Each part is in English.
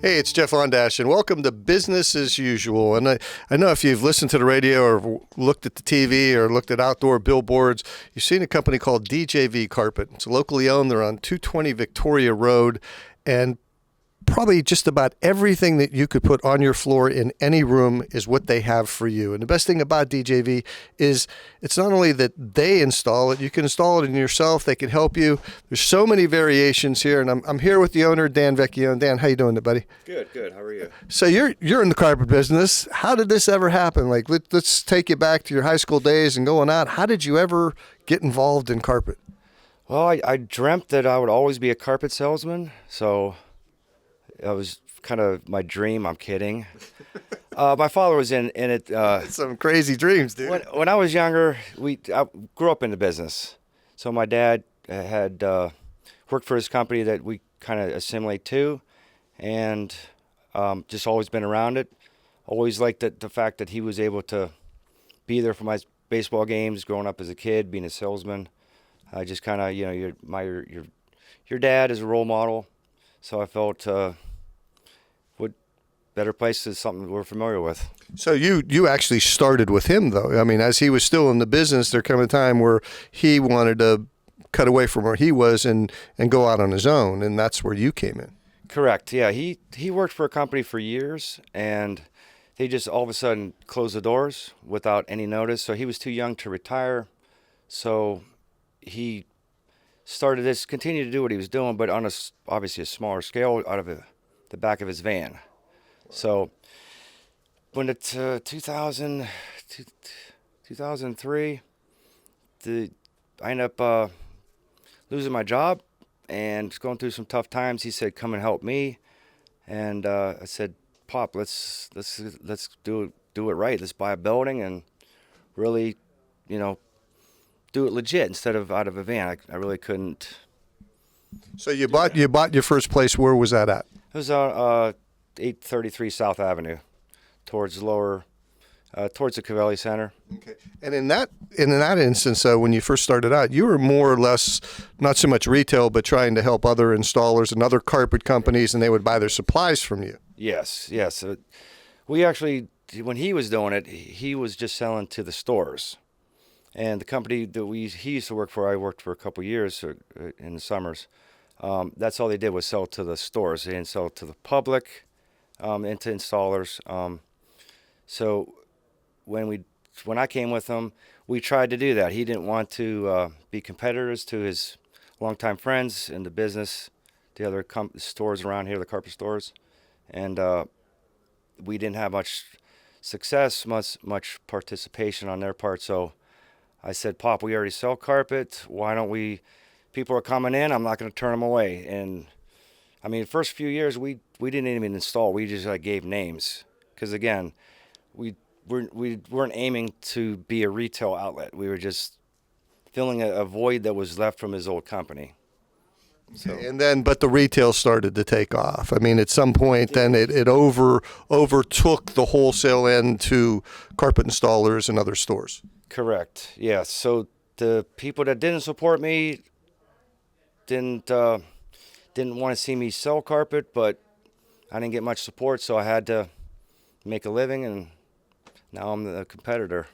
Hey, it's Jeff Ondash, and welcome to Business as Usual. And I know if you've listened to the radio or looked at the TV or looked at outdoor billboards, you've seen a company called DJV Carpet. It's locally owned. They're on 220 Victoria Road, and probably just about everything that you could put on your floor in any room is what they have for you. And the best thing about DJV is it's not only that they install it, you can install it in yourself. They can help you. There's so many variations here, and I'm here with the owner, Dan Vecchio. And Dan, how you doing, buddy? Good. How are you? So you're in the carpet business. How did this ever happen? Like, let's take you back to your high school days and going out. How did you ever get involved in carpet? Well, I dreamt that I would always be a carpet salesman, so that was kind of my dream. I'm kidding. My father was in it. Some crazy dreams, dude. When I was younger, I grew up in the business. So my dad had worked for his company that we kind of assimilate to, and just always been around it. Always liked the fact that he was able to be there for my baseball games growing up as a kid, being a salesman. I just kind of, your dad is a role model, so I felt what better place is something we're familiar with. So you actually started with him, though. I mean, as he was still in the business, there came a time where he wanted to cut away from where he was and go out on his own, and that's where you came in. Correct. Yeah, he worked for a company for years, and they just all of a sudden closed the doors without any notice. So he was too young to retire. So he continued to do what he was doing, but on obviously a smaller scale out of the back of his van. So when it's 2003, I ended up losing my job and going through some tough times. He said, "Come and help me," and I said, "Pop, let's do it right. Let's buy a building and really, do it legit instead of out of a van." I really couldn't. So you bought your first place. Where was that at? It was on 833 South Avenue, towards the Cavelli Center. Okay. And in that instance, when you first started out, you were more or less not so much retail, but trying to help other installers and other carpet companies, and they would buy their supplies from you. Yes. We actually, when he was doing it, he was just selling to the stores. And the company that he used to work for, I worked for a couple of years in the summers. That's all they did was sell to the stores. They didn't sell to the public and to installers. So when I came with him, we tried to do that. He didn't want to be competitors to his longtime friends in the business, the other stores around here, the carpet stores, and we didn't have much success, much participation on their part. So I said, "Pop, we already sell carpet. Why don't we? People are coming in. I'm not going to turn them away." And I mean, the first few years we didn't even install. We just gave names because again, we weren't aiming to be a retail outlet. We were just filling a void that was left from his old company. So. But the retail started to take off. I mean, at some point, then it overtook the wholesale end to carpet installers and other stores. Correct. Yeah. So the people that didn't support me didn't want to see me sell carpet, but I didn't get much support, so I had to make a living, and now I'm the competitor.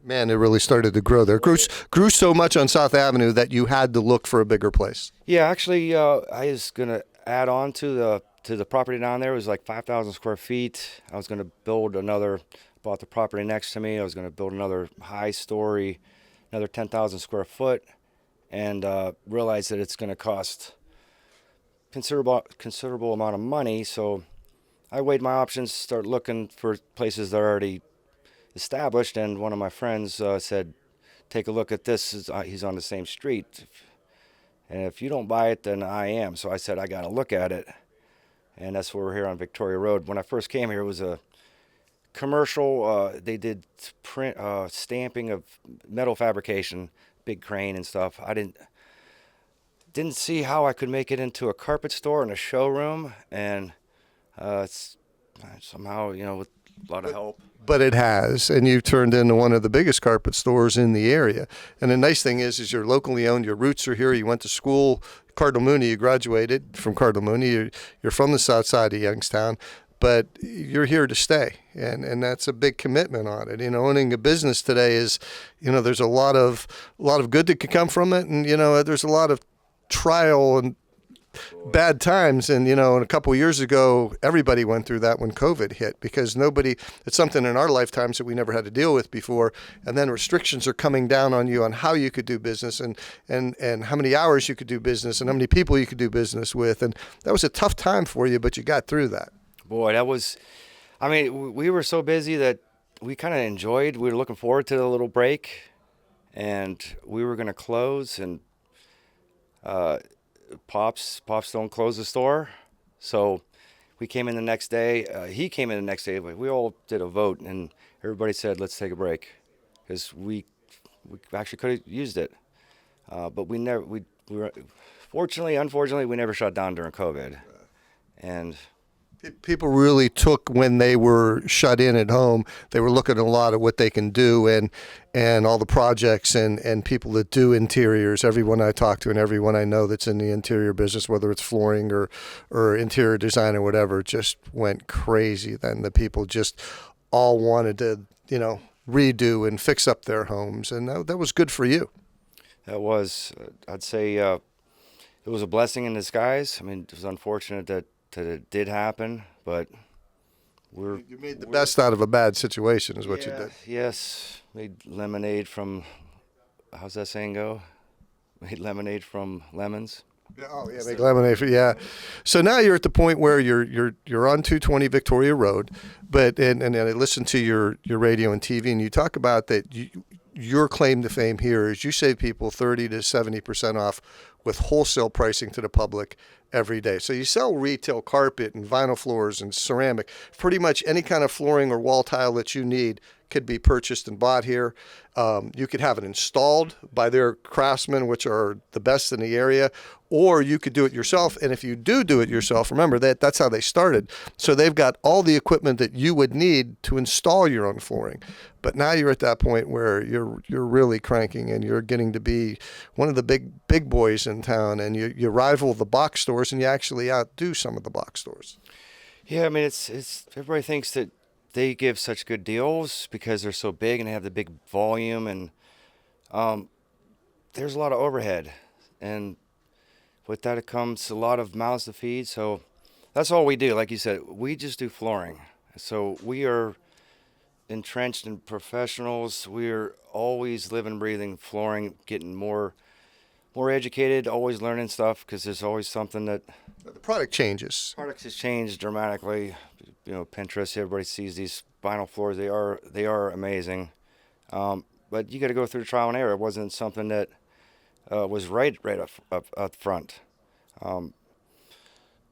Man, it really started to grow there. Grew so much on South Avenue that you had to look for a bigger place. Yeah, actually, I was gonna add on to the property down there. It was like 5,000 square feet. I was gonna bought the property next to me. I was gonna build another high story, another 10,000 square foot, and realized that it's gonna cost considerable amount of money. So I weighed my options, started looking for places that are already established, and one of my friends said, "Take a look at this. He's on the same street, and if you don't buy it, then I am." So I said, "I got to look at it," and that's where we're here on Victoria Road. When I first came here, it was a commercial. They did print stamping of metal fabrication, big crane and stuff. I didn't see how I could make it into a carpet store and a showroom, and somehow, with a lot of help. But it has, and you've turned into one of the biggest carpet stores in the area. And the nice thing is you're locally owned. Your roots are here. You went to school, Cardinal Mooney. You graduated from Cardinal Mooney. You're from the south side of Youngstown, but you're here to stay, and that's a big commitment on it. Owning a business today is, there's a lot of good that could come from it, and there's a lot of trial and bad times. And a couple of years ago, everybody went through that when COVID hit, because it's something in our lifetimes that we never had to deal with before. And then restrictions are coming down on you on how you could do business, and how many hours you could do business, and how many people you could do business with. And that was a tough time for you, but you got through that. Boy, we were so busy that we kind of enjoyed. We were looking forward to the little break, and we were going to close, and Pops don't close the store. So we came in the next day. He came in the next day. We all did a vote, and everybody said, let's take a break, because we actually could have used it. But we were, unfortunately, we never shut down during COVID. And people really took, when they were shut in at home, they were looking at a lot of what they can do, and all the projects and people that do interiors. Everyone I talk to and everyone I know that's in the interior business, whether it's flooring or interior design or whatever, just went crazy. Then the people just all wanted to, redo and fix up their homes, and that was good for you. That was, I'd say, it was a blessing in disguise. It was unfortunate that it did happen, but you made the best out of a bad situation, is what you did. Yes, made lemonade from, how's that saying go? Made lemonade from lemons. Make lemonade. So now you're at the point where you're on 220 Victoria Road, but and I listened to your radio and TV, and you talk about that. Your claim to fame here is you save people 30 to 70% off with wholesale pricing to the public every day. So you sell retail carpet and vinyl floors and ceramic. Pretty much any kind of flooring or wall tile that you need could be purchased and bought here. You could have it installed by their craftsmen, which are the best in the area, or you could do it yourself. And if you do it yourself, remember that's how they started. So they've got all the equipment that you would need to install your own flooring. But now you're at that point where you're really cranking, and you're getting to be one of the big boys in town, and you rival the box stores, and you actually outdo some of the box stores. Yeah, it's everybody thinks that they give such good deals because they're so big and they have the big volume, and there's a lot of overhead, and with that it comes a lot of mouths to feed. So that's all we do. Like you said, we just do flooring. So we are entrenched in professionals. We're always living, breathing flooring, getting more educated, always learning stuff, because there's always something that the product changes. Products has changed dramatically. Pinterest, everybody sees these vinyl floors. They are amazing. But you got to go through trial and error. It wasn't something that was right up front.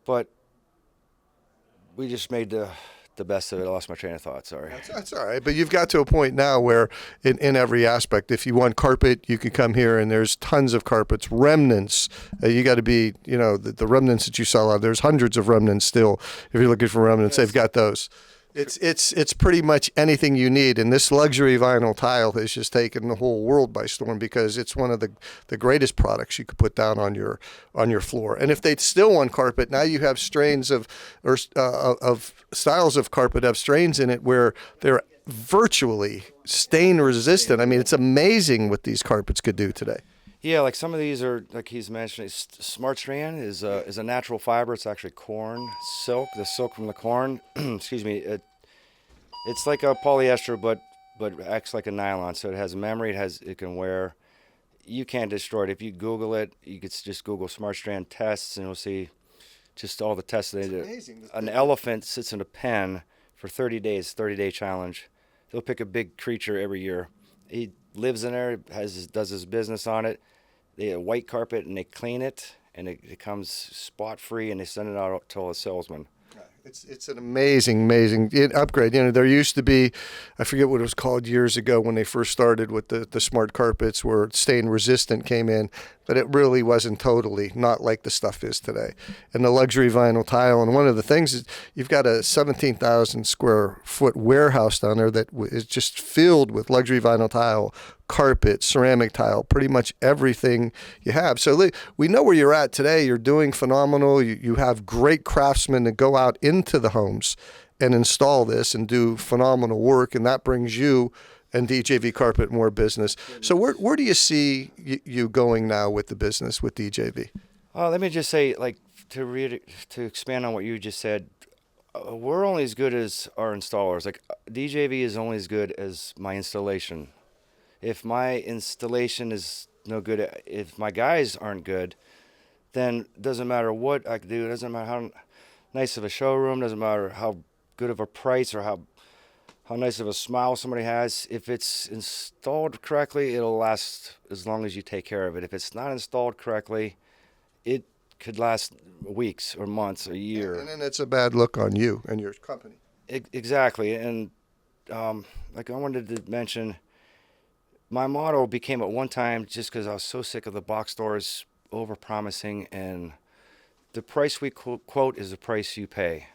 But we just made the best of it. I lost my train of thought. Sorry. That's all right. But you've got to a point now where in every aspect, if you want carpet, you can come here, and there's tons of carpets, remnants. You got to be, the remnants that you sell out. There's hundreds of remnants still. If you're looking for remnants, they've got those. It's pretty much anything you need, and this luxury vinyl tile has just taken the whole world by storm, because it's one of the greatest products you could put down on your floor. And if they still want carpet, now you have strains of styles of carpet have strains in it where they're virtually stain resistant. It's amazing what these carpets could do today. Yeah, like some of these are, like he's mentioning, Smart Strand is a natural fiber. It's actually corn silk, the silk from the corn. Excuse me. It's like a polyester, but acts like a nylon. So it has memory. It can wear. You can't destroy it. If you Google it, you could just Google Smart Strand tests, and you'll see just all the tests they do. An elephant sits in a pen for 30 days, 30-day challenge. They'll pick a big creature every year. He lives in there, does his business on it. They have white carpet, and they clean it, and it comes spot free, and they send it out to all the salesmen. It's an amazing upgrade. You know, there used to be, I forget what it was called years ago when they first started with the smart carpets where stain resistant came in, but it really wasn't totally not like the stuff is today. And the luxury vinyl tile, and one of the things is you've got a 17,000 square foot warehouse down there that is just filled with luxury vinyl tile, carpet, ceramic tile, pretty much everything you have. So we know where you're at today. You're doing phenomenal. You have great craftsmen that go out into the homes and install this and do phenomenal work, and that brings you and DJV Carpet more business. So where do you see you going now with the business with DJV? Let me just say, like, to expand on what you just said, we're only as good as our installers. Like, DJV is only as good as my installation. If my installation is no good, if my guys aren't good, then it doesn't matter what I can do. It doesn't matter how nice of a showroom, doesn't matter how good of a price or how nice of a smile somebody has. If it's installed correctly, it'll last as long as you take care of it. If it's not installed correctly, it could last weeks or months, a year. And then it's a bad look on you and your company. Exactly. And like I wanted to mention, my motto became at one time, just because I was so sick of the box stores over-promising, and the price we quote is the price you pay.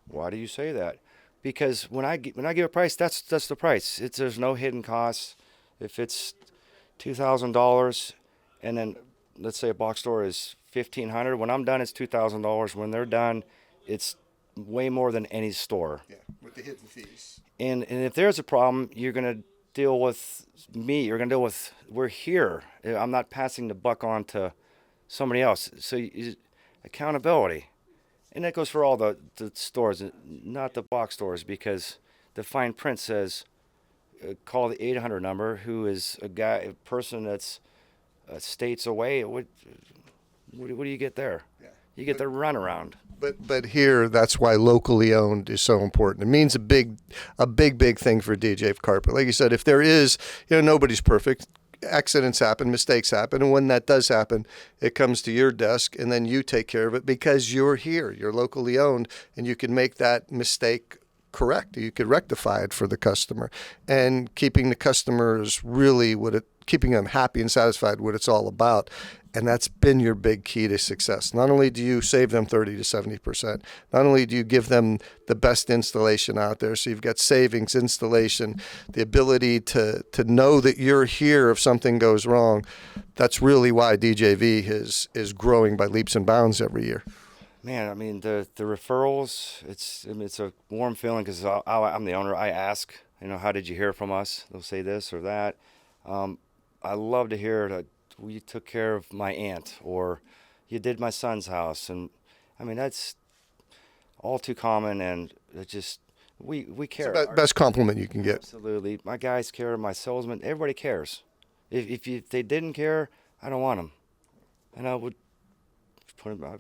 Why do you say that? Because when I give a price, that's the price. There's no hidden costs. If it's $2,000, and then let's say a box store is $1,500, when I'm done, it's $2,000. When they're done, it's way more than any store. Yeah, with the hidden fees. And if there's a problem, you're gonna deal with me. You're gonna deal with. We're here. I'm not passing the buck on to somebody else. So accountability, and that goes for all the stores, not the box stores, because the fine print says call the 800 number. Who is a person that's states away? What do you get there? Yeah. You get the runaround. But here, that's why locally owned is so important. It means a big thing for DJV Carpet. Like you said, if there is, nobody's perfect. Accidents happen, mistakes happen, and when that does happen, it comes to your desk, and then you take care of it because you're here. You're locally owned, and you can make that mistake correct. You could rectify it for the customer, and keeping the customers really keeping them happy and satisfied what it's all about. And that's been your big key to success. Not only do you save them 30 to 70%, not only do you give them the best installation out there, so you've got savings, installation, the ability to know that you're here if something goes wrong. That's really why DJV is growing by leaps and bounds every year. Man, I mean, the referrals, it's a warm feeling because I'm the owner. I ask, how did you hear from us? They'll say this or that. I love to hear that you took care of my aunt, or you did my son's house. And I mean, that's all too common, and it just, we care. It's the best compliment you can get. Absolutely. My guys care, my salesmen, everybody cares. If they didn't care, I don't want them. And I would put them out.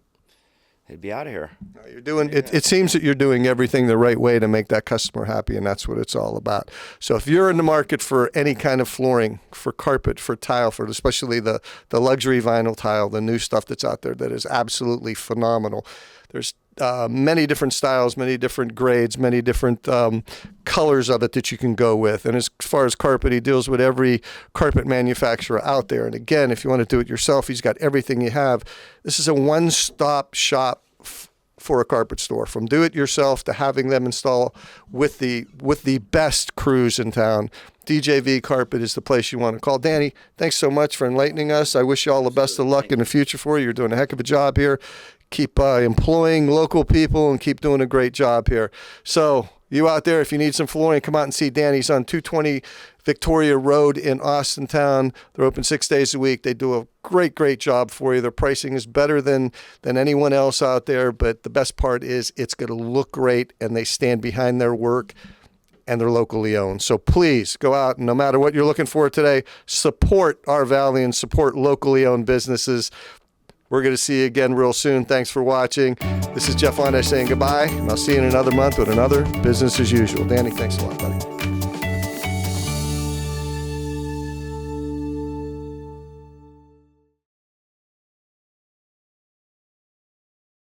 They'd be out of here. No, you're doing it. It seems that you're doing everything the right way to make that customer happy, and that's what it's all about. So if you're in the market for any kind of flooring, for carpet, for tile, for especially the luxury vinyl tile, the new stuff that's out there that is absolutely phenomenal. There's many different styles, many different grades, many different colors of it that you can go with. And as far as carpet, he deals with every carpet manufacturer out there. And again, if you want to do it yourself, he's got everything you have. This is a one-stop shop for a carpet store, from do-it-yourself to having them install with the best crews in town. DJV Carpet is the place you want to call. Danny, thanks so much for enlightening us. I wish you all the best of luck in the future for you. You're doing a heck of a job here. Keep employing local people and keep doing a great job here. So you out there, if you need some flooring, come out and see Danny's on 220 Victoria Road in Austintown. They're open 6 days a week. They do a great job for you. Their pricing is better than anyone else out there, but the best part is it's going to look great, and they stand behind their work, and they're locally owned. So please go out, and no matter what you're looking for today, support our valley and support locally owned businesses. We're going to see you again real soon. Thanks for watching. This is Jeff Ondash saying goodbye, and I'll see you in another month with another Business as Usual. Danny, thanks a lot, buddy.